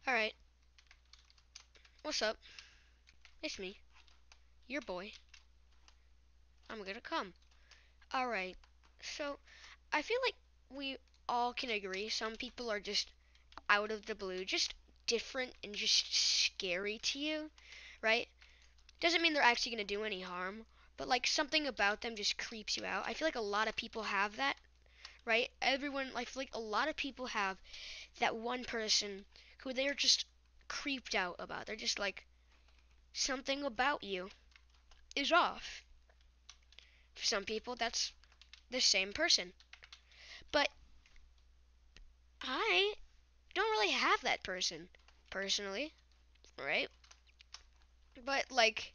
Alright, what's up? It's me, your boy. I'm gonna come. Alright, so I feel like we all can agree some people are just out of the blue, just different and just scary to you, right? Doesn't mean they're actually gonna do any harm, but like something about them just creeps you out. I feel like a lot of people have that, right? Everyone, I feel like a lot of people have that one person who they're just creeped out about. They're just like, something about you is off. For some people, that's the same person. But I don't really have that person, personally, right? But, like,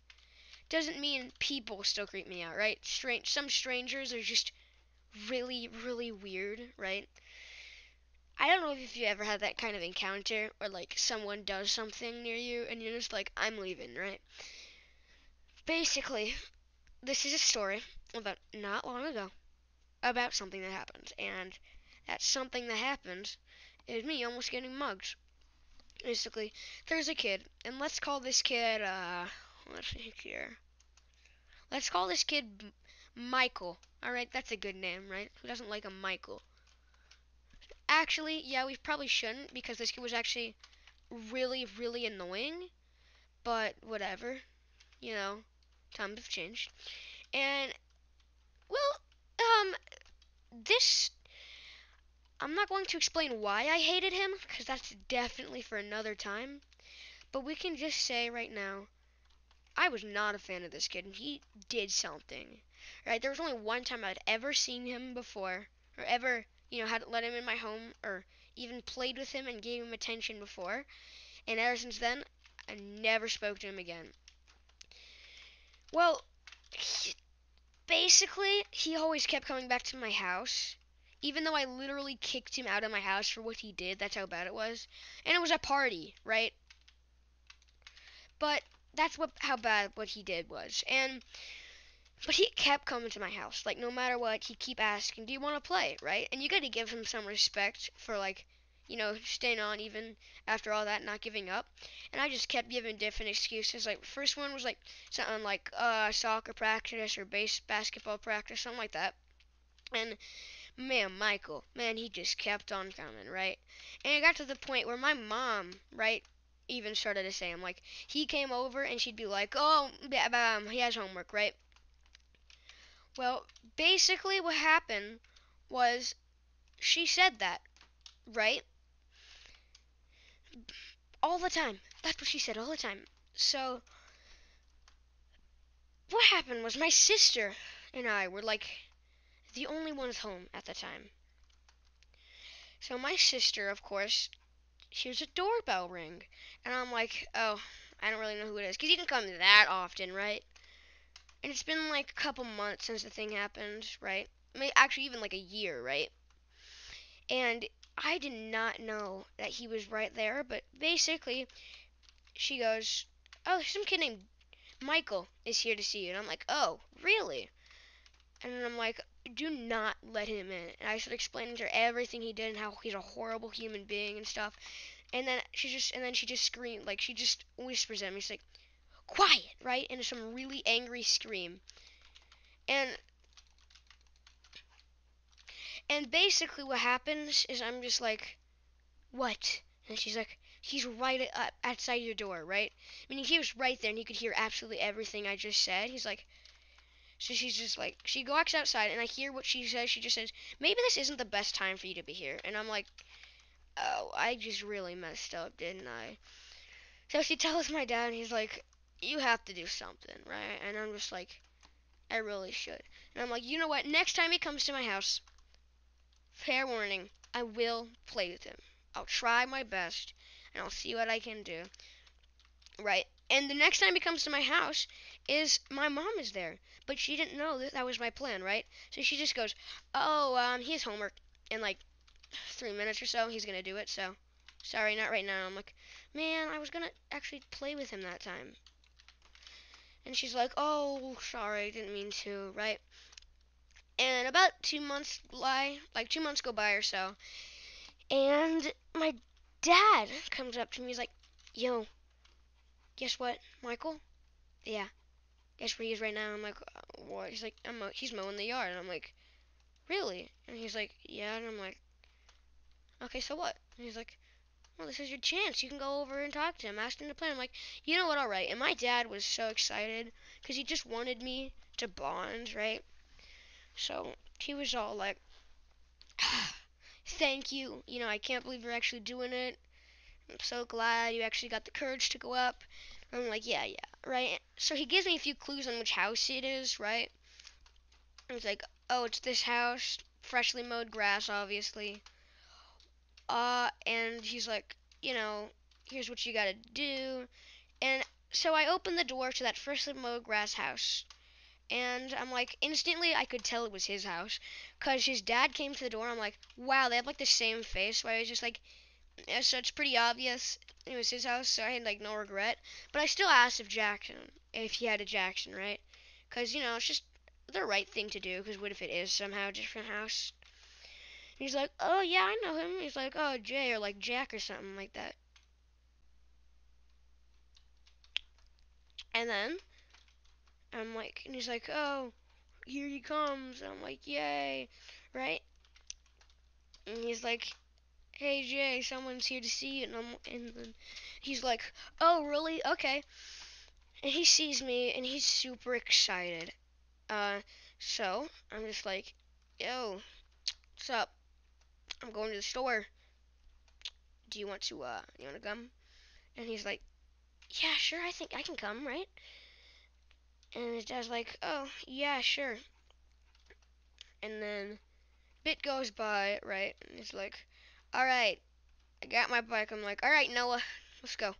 doesn't mean people still creep me out, right? Some strangers are just really, really weird, right? I don't know if you ever had that kind of encounter where, like, someone does something near you and you're just like, I'm leaving, right? Basically, this is a story about not long ago about something that happened, and that something that happened is me almost getting mugged. Basically, there's a kid, and let's call this kid, let's see here. Let's call this kid Michael. Alright, that's a good name, right? Who doesn't like a Michael? Actually, yeah, we probably shouldn't, because this kid was actually really, really annoying, but whatever. You know, times have changed. And, well, this I'm not going to explain why I hated him, because that's definitely for another time. But we can just say right now, I was not a fan of this kid, and he did something. Right? There was only one time I'd ever seen him before, or ever, had let him in my home, or even played with him and gave him attention before. And ever since then, I never spoke to him again. Well, basically, he always kept coming back to my house. Even though I literally kicked him out of my house for what he did, that's how bad it was. And it was a party, right? But that's how bad what he did was. But he kept coming to my house. Like, no matter what, he'd keep asking, do you want to play, right? And you gotta give him some respect for, like, staying on even after all that, not giving up. And I just kept giving different excuses. Like, first one was, like, something like, soccer practice or basketball practice, something like that. And, man, Michael, man, he just kept on coming, right? And it got to the point where my mom, right, even started to say him. Like, he came over and she'd be like, oh, he has homework, right? Well, basically what happened was she said that, right? All the time. That's what she said all the time. So, what happened was my sister and I were like the only ones home at the time. So my sister, of course, hears a doorbell ring. And I'm like, oh, I don't really know who it is. Because he didn't come that often, right? And it's been like a couple months since the thing happened, right? I mean, actually, even like a year, right? And I did not know that he was right there, but basically, she goes, oh, some kid named Michael is here to see you. And I'm like, oh, really? And then I'm like, do not let him in. And I started explaining to her everything he did and how he's a horrible human being and stuff. And then she just screamed, like she just whispers at me. She's like, quiet, right? And some really angry scream. And basically what happens is I'm just like, what? And she's like, he's right outside your door, right? I mean, he was right there and he could hear absolutely everything I just said. He's like, so she's just like, she walks outside and I hear what she says. She just says, maybe this isn't the best time for you to be here. And I'm like, oh, I just really messed up, didn't I? So she tells my dad and he's like, you have to do something, right? And I'm just like, I really should. And I'm like, you know what? Next time he comes to my house, fair warning, I will play with him. I'll try my best and I'll see what I can do. Right. And the next time he comes to my house is my mom is there. But she didn't know that was my plan, right? So she just goes, oh, he has homework in like 3 minutes or so. He's going to do it. So sorry, not right now. I'm like, man, I was going to actually play with him that time. And she's like, oh, sorry, didn't mean to, right? And about 2 months go by or so. And my dad comes up to me. He's like, yo, guess what, Michael? Yeah, guess where he is right now? I'm like, what? He's like, he's mowing the yard. And I'm like, really? And he's like, yeah. And I'm like, okay, so what? And he's like, well, this is your chance. You can go over and talk to him, ask him to play. I'm like, you know what, all right. And my dad was so excited because he just wanted me to bond, right? So he was all like, thank you. You know, I can't believe you're actually doing it. I'm so glad you actually got the courage to go up. I'm like, yeah, right? So he gives me a few clues on which house it is, right? And he's like, oh, it's this house, freshly mowed grass, obviously. And he's like, you know, here's what you gotta do. And so I opened the door to that freshly mowed grass house. And I'm like, instantly I could tell it was his house. Because his dad came to the door. I'm like, wow, they have like the same face. Where I was just like, yeah, so it's pretty obvious it was his house. So I had like no regret. But I still asked if he had a Jackson, right? Because, you know, it's just the right thing to do. Because what if it is somehow a different house? And he's like, oh, yeah, I know him. He's like, oh, Jay or like Jack or something like that. And then I'm like, and he's like, oh, here he comes. And I'm like, yay, right? And he's like, hey Jay, someone's here to see you. And then he's like, oh really? Okay. And he sees me and he's super excited. Uh, so I'm just like, yo, what's up? I'm going to the store. Do you wanna come? And he's like, yeah, sure. I think I can come, right? And his dad's like, oh yeah, sure. And then bit goes by, right? And he's like, all right, I got my bike. I'm like, all right, Noah, let's go.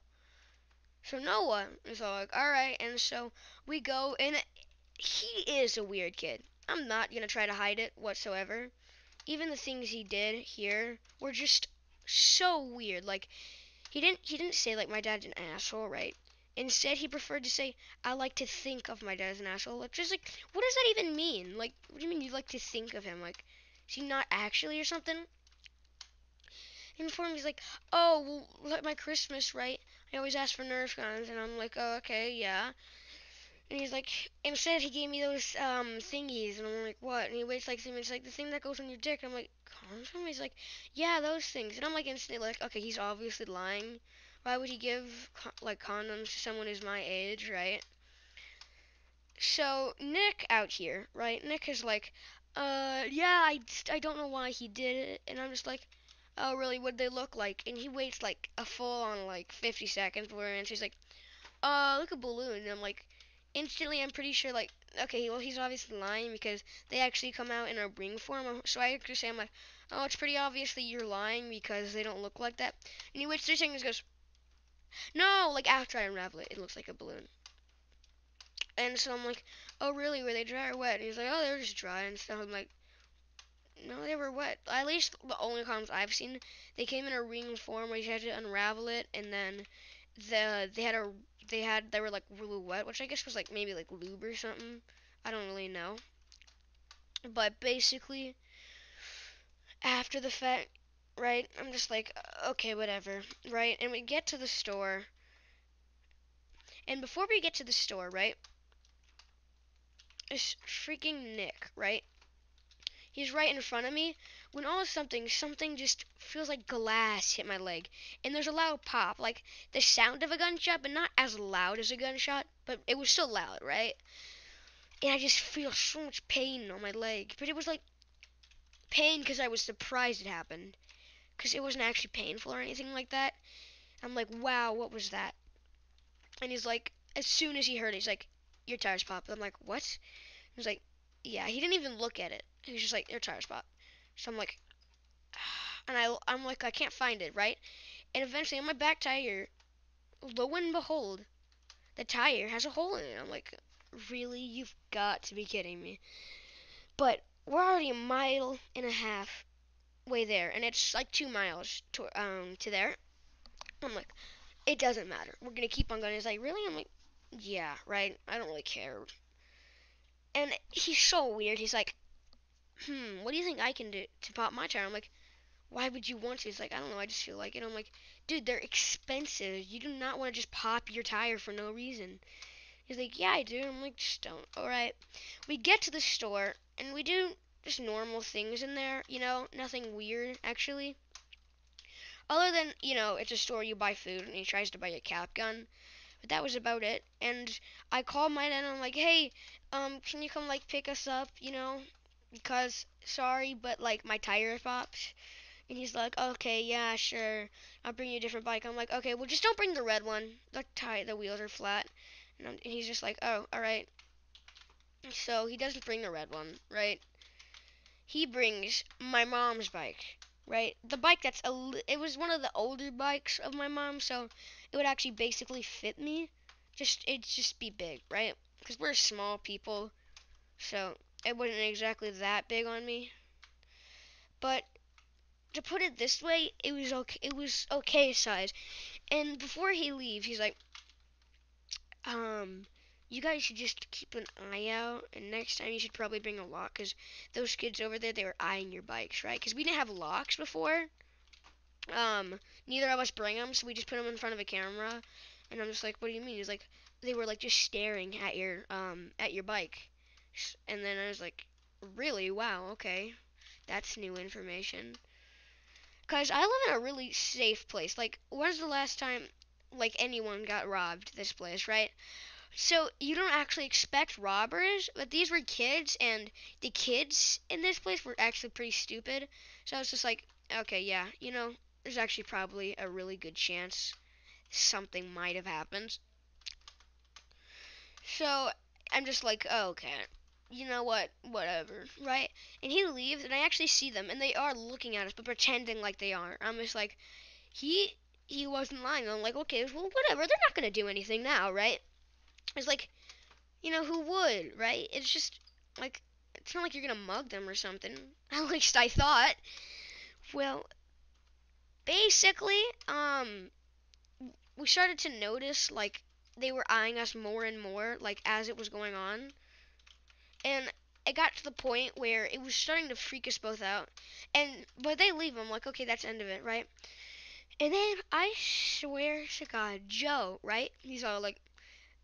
So Noah is all like, all right, and so we go, and he is a weird kid. I'm not gonna try to hide it whatsoever. Even the things he did here were just so weird. Like he didn't say like my dad's an asshole, right? Instead, he preferred to say, I like to think of my dad as an asshole. Like, just like, what does that even mean? Like, what do you mean you like to think of him? Like, is he not actually or something? And before him, he's like, oh, well, like my Christmas, right? I always ask for Nerf guns, and I'm like, oh, okay, yeah. And he's like, instead he gave me those thingies, and I'm like, what? And he waits like 3 minutes, like the thing that goes on your dick. And I'm like, condom? He's like, yeah, those things. And I'm like instantly like, okay, he's obviously lying. Why would he give like condoms to someone who's my age, right? So Nick out here, right? Nick is like, yeah, I don't know why he did it, and I'm just like, oh really? What'd they look like? And he waits like a full on like 50 seconds before he answers. He's like, look a balloon. And I'm like, instantly, I'm pretty sure, like, okay, well, he's obviously lying because they actually come out in a ring form. So I actually say, I'm like, oh, it's pretty obvious that you're lying because they don't look like that. And he waits 3 seconds and goes, no, like, after I unravel it, it looks like a balloon. And so I'm like, oh, really? Were they dry or wet? And he's like, oh, they were just dry and stuff. I'm like, no, they were wet. At least the only condoms I've seen, they came in a ring form where you had to unravel it, and then they were like really wet, which I guess was like maybe like lube or something. I don't really know. But basically, after the fact, right? I'm just like, okay, whatever, right? And we get to the store, and before we get to the store, right? It's freaking Nick, right? He's right in front of me when all of something just feels like glass hit my leg. And there's a loud pop, like the sound of a gunshot, but not as loud as a gunshot, but it was still loud, right? And I just feel so much pain on my leg. But it was like pain because I was surprised it happened. Because it wasn't actually painful or anything like that. I'm like, wow, what was that? And he's like, as soon as he heard it, he's like, your tires popped. I'm like, what? He's like, yeah, he didn't even look at it. He was just like, your tires popped. So I'm like, and I'm like, I can't find it, right? And eventually on my back tire, lo and behold, the tire has a hole in it. I'm like, really? You've got to be kidding me. But we're already a mile and a half way there, and it's like 2 miles to there. I'm like, it doesn't matter. We're gonna keep on going. He's like, really? I'm like, yeah, right. I don't really care. And he's so weird. He's like, what do you think I can do to pop my tire? I'm like, why would you want to? He's like, I don't know, I just feel like it. I'm like, dude, they're expensive. You do not want to just pop your tire for no reason. He's like, yeah, I do. I'm like, just don't. All right. We get to the store, and we do just normal things in there, nothing weird, actually. Other than, it's a store you buy food, and he tries to buy a cap gun. But that was about it. And I called my dad, and I'm like, hey, can you come, like, pick us up, because, sorry, but, like, my tire popped. And he's like, okay, yeah, sure. I'll bring you a different bike. I'm like, okay, well, just don't bring the red one. The wheels are flat. And he's just like, oh, all right. So he doesn't bring the red one, right? He brings my mom's bike, right? The bike it was one of the older bikes of my mom, so it would actually basically fit me. It'd just be big, right? Because we're small people, so it wasn't exactly that big on me. But to put it this way, it was okay. It was okay size. And before he leaves, he's like, you guys should just keep an eye out, and next time you should probably bring a lock, because those kids over there, they were eyeing your bikes, right? Because we didn't have locks before. Neither of us bring them, so we just put them in front of a camera, and I'm just like, what do you mean? He's like, they were, like, just staring at your bike. And then I was like, really? Wow, okay. That's new information. Because I live in a really safe place. Like, when's the last time, like, anyone got robbed this place, right? So you don't actually expect robbers, but these were kids, and the kids in this place were actually pretty stupid. So I was just like, okay, yeah, there's actually probably a really good chance something might have happened. So I'm just like, oh, okay, you know what, whatever, right? And he leaves, and I actually see them, and they are looking at us, but pretending like they aren't. I'm just like, he wasn't lying. I'm like, okay, well, whatever, they're not gonna do anything now, right? It's like, who would, right? It's just, like, it's not like you're gonna mug them or something. At least I thought. Well, basically, we started to notice, like, they were eyeing us more and more, like, as it was going on. And it got to the point where it was starting to freak us both out. But they leave. I'm like, okay, that's the end of it, right? And then, I swear to God, Joe, right? He's all like,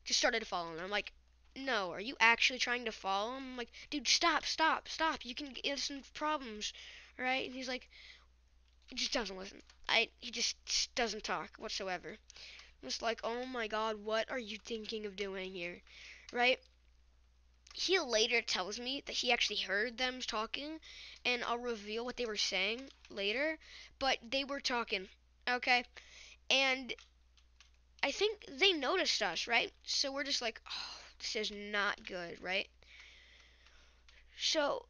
just started following. I'm like, no, are you actually trying to follow him? I'm like, dude, stop. You can get us some problems, right? And he's like, he just doesn't listen. He just doesn't talk whatsoever. I'm just like, oh my God, what are you thinking of doing here, right? He later tells me that he actually heard them talking, and I'll reveal what they were saying later, but they were talking, okay? And I think they noticed us, right? So we're just like, oh, this is not good, right? So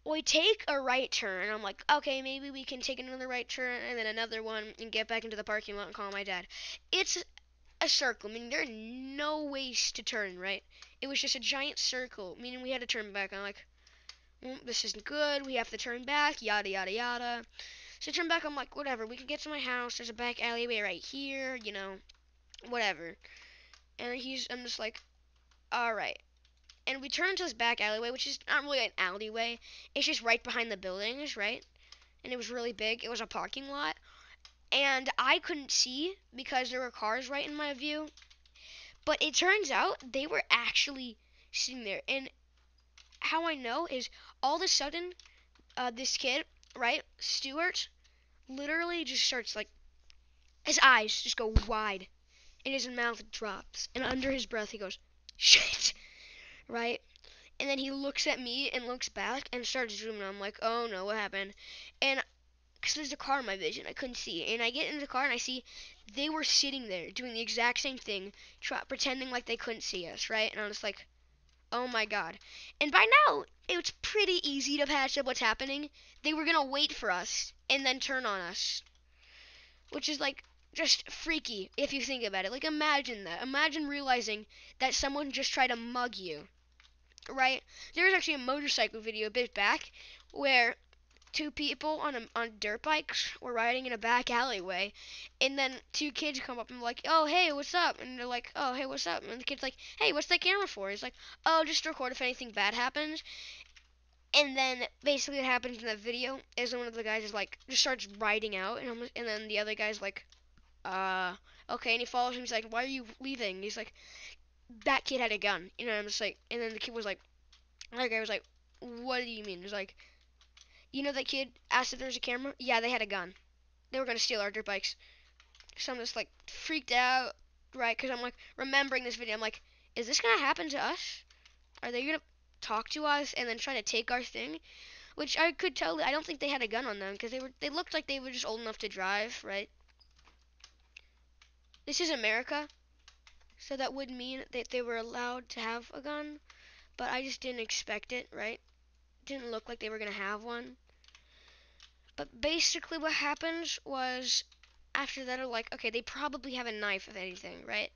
we take a right turn. I'm like, okay, maybe we can take another right turn and then another one and get back into the parking lot and call my dad. It's a circle, meaning there are no ways to turn, right? It was just a giant circle, meaning we had to turn back. I'm like, this isn't good. We have to turn back, yada, yada, yada. So I turn back. I'm like, whatever. We can get to my house. There's a back alleyway right here, whatever. And I'm just like, all right. And we turn into this back alleyway, which is not really an alleyway. It's just right behind the buildings, right? And it was really big. It was a parking lot. And I couldn't see because there were cars right in my view. But it turns out they were actually sitting there. And how I know is all of a sudden, this kid, right, Stuart, literally just starts like, his eyes just go wide. And his mouth drops. And under his breath he goes, shit, right? And then he looks at me and looks back and starts zooming. I'm like, oh no, what happened? And because there's a car in my vision, I couldn't see. And I get in the car and I see they were sitting there doing the exact same thing, pretending like they couldn't see us, right? And I was like, oh my God. And by now, it was pretty easy to patch up what's happening. They were going to wait for us and then turn on us, which is like just freaky if you think about it. Like, imagine that. Imagine realizing that someone just tried to mug you. Right? There was actually a motorcycle video a bit back where two people on dirt bikes were riding in a back alleyway, and then two kids come up and like, oh hey, what's up? And they're like, oh hey, what's up? And the kid's like, hey, what's that camera for? He's like, oh, just to record if anything bad happens. And then basically what happens in that video is one of the guys is like just starts riding out, and then the other guy's like, okay, and he follows him. He's like, why are you leaving? He's like, that kid had a gun. I'm just like, and then the kid was like, the guy was like, what do you mean? He's like, that kid asked if there was a camera? Yeah, they had a gun. They were gonna steal our dirt bikes. So I'm just like freaked out, right? Because I'm like remembering this video. I'm like, is this gonna happen to us? Are they gonna talk to us and then try to take our thing? Which I could tell. I don't think they had a gun on them because they looked like they were just old enough to drive, right? This is America, so that would mean that they were allowed to have a gun, but I just didn't expect it, right? Didn't look like they were gonna have one. But basically what happened was after that are like, okay, they probably have a knife if anything, right?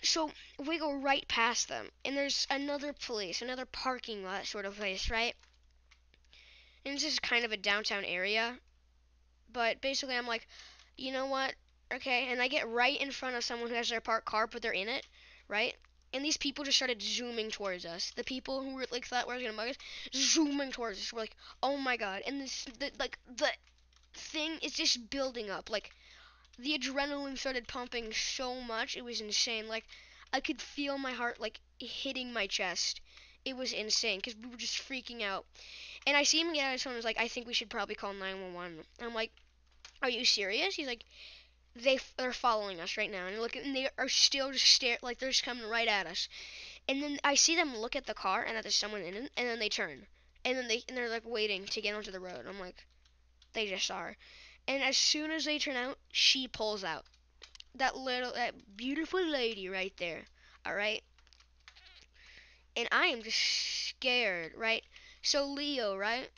So we go right past them, and there's another parking lot sort of place, right? And this is kind of a downtown area, but basically I'm like, you know what? Okay, and I get right in front of someone who has their parked car, but they're in it, right? And these people just started zooming towards us. The people who were like thought we were gonna mug us, zooming towards us. We're like, oh my god! And the thing is just building up. Like the adrenaline started pumping so much, it was insane. Like I could feel my heart like hitting my chest. It was insane because we were just freaking out. And I see him get out of his phone and was like, I think we should probably call 911. I'm like, are you serious? He's like, they're following us right now, and look, and they are still just like they're just coming right at us. And then I see them look at the car and that there's someone in it, and then they turn, and then they're like waiting to get onto the road. I'm like, they just saw her. And as soon as they turn out, she pulls out. That beautiful lady right there. All right. And I am just scared, right? So Leo, right?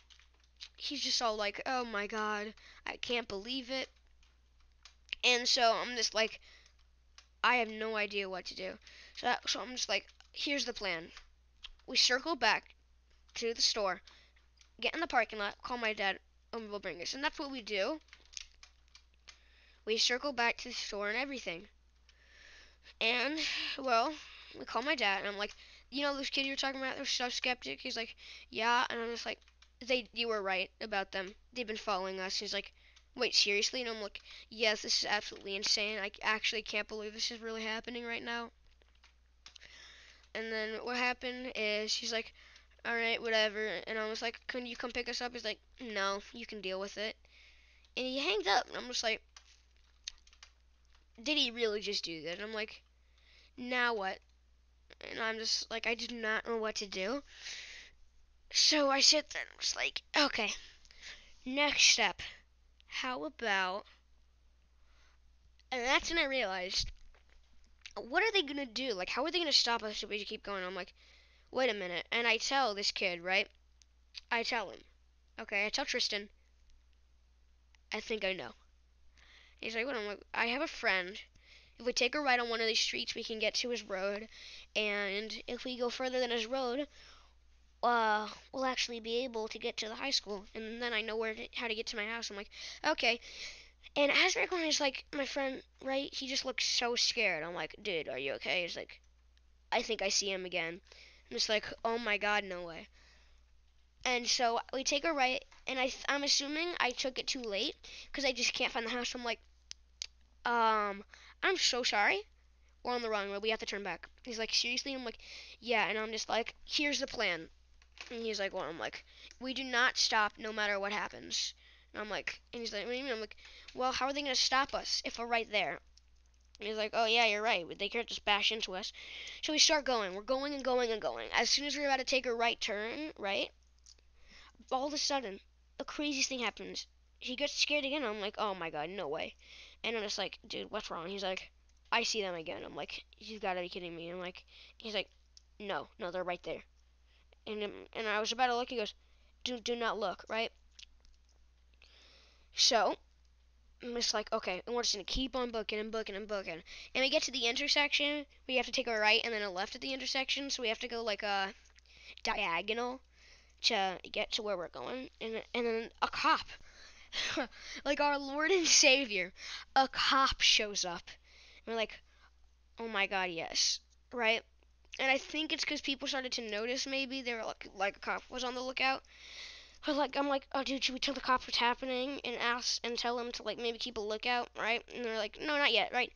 He's just all like, oh my god, I can't believe it. And so I'm just like, I have no idea what to do. So I'm just like, here's the plan. We circle back to the store, get in the parking lot, call my dad, and we'll bring us. And that's what we do. We circle back to the store and everything. And, well, we call my dad, and I'm like, those kids you were talking about, they're so skeptic. He's like, yeah. And I'm just like, you were right about them. They've been following us. He's like, wait, seriously? And I'm like, yes, this is absolutely insane. I actually can't believe this is really happening right now. And then what happened is he's like, all right, whatever. And I was like, can you come pick us up? He's like, no, you can deal with it. And he hangs up. And I'm just like, did he really just do that? And I'm like, now what? And I'm just like, I do not know what to do. So I sit there and I was like, okay, next step. How about... And that's when I realized, what are they going to do? Like, how are they going to stop us if we keep going? I'm like, wait a minute. And I tell this kid, right? I tell him. Okay, I tell Tristan, I think I know. He's like, what? I'm like, I have a friend. If we take a right on one of these streets, we can get to his road. And if we go further than his road, we'll actually be able to get to the high school. And then I know how to get to my house. I'm like, okay. And as we're going, he's like, my friend, right? He just looks so scared. I'm like, dude, are you okay? He's like, I think I see him again. I'm just like, oh my god, no way. And so we take a right, and I'm assuming I took it too late because I just can't find the house. I'm like, I'm so sorry. We're on the wrong road. We have to turn back. He's like, seriously? I'm like, yeah. And I'm just like, here's the plan. And he's like, well, I'm like, we do not stop no matter what happens. And I'm like, and he's like, what do you mean? I'm like, well, how are they going to stop us if we're right there? And he's like, oh, yeah, you're right. They can't just bash into us. So we start going. We're going and going and going. As soon as we're about to take a right turn, right, all of a sudden, the craziest thing happens. He gets scared again. I'm like, oh, my God, no way. And I'm just like, dude, what's wrong? He's like, I see them again. I'm like, you've got to be kidding me. I'm like, he's like, no, they're right there. And I was about to look. He goes, do not look, right? So I'm just like, okay, and we're just gonna keep on booking and booking and booking. And we get to the intersection. We have to take a right and then a left at the intersection. So we have to go like a diagonal to get to where we're going. And then a cop, like our Lord and Savior, a cop shows up. And we're like, oh my God, yes, right? And I think it's because people started to notice. Maybe they were like a cop was on the lookout. I'm like, oh dude, should we tell the cops what's happening and ask and tell them to like maybe keep a lookout, right? And they're like, no, not yet, right?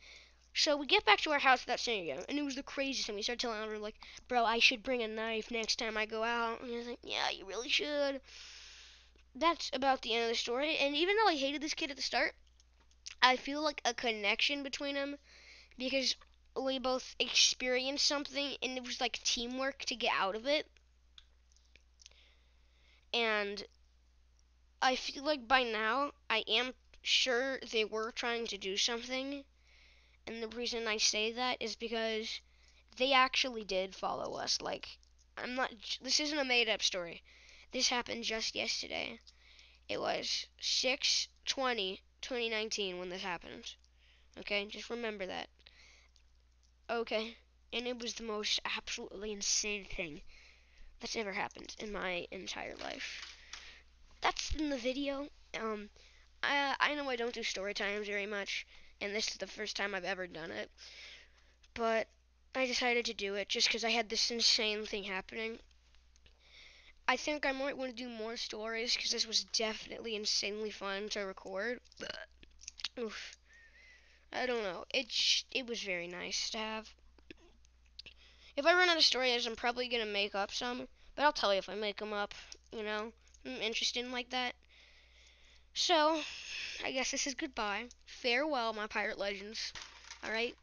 So we get back to our house without saying it again, and it was the craziest thing. We started telling her like, bro, I should bring a knife next time I go out. And he was like, yeah, you really should. That's about the end of the story. And even though I hated this kid at the start, I feel like a connection between them because we both experienced something, and it was like teamwork to get out of it. And I feel like by now I am sure they were trying to do something, and the reason I say that is because they actually did follow us. Like, this isn't a made up story. This happened just yesterday. It was 6/20/2019 when this happened. Okay, just remember that. Okay, and it was the most absolutely insane thing that's ever happened in my entire life. That's in the video. I know I don't do story times very much, and this is the first time I've ever done it, but I decided to do it just because I had this insane thing happening. I think I might want to do more stories because this was definitely insanely fun to record. Oof. I don't know. It was very nice to have. If I run out of stories, I'm probably gonna make up some, but I'll tell you if I make them up. You know, I'm interested in like that. So, I guess this is goodbye. Farewell, my pirate legends. All right.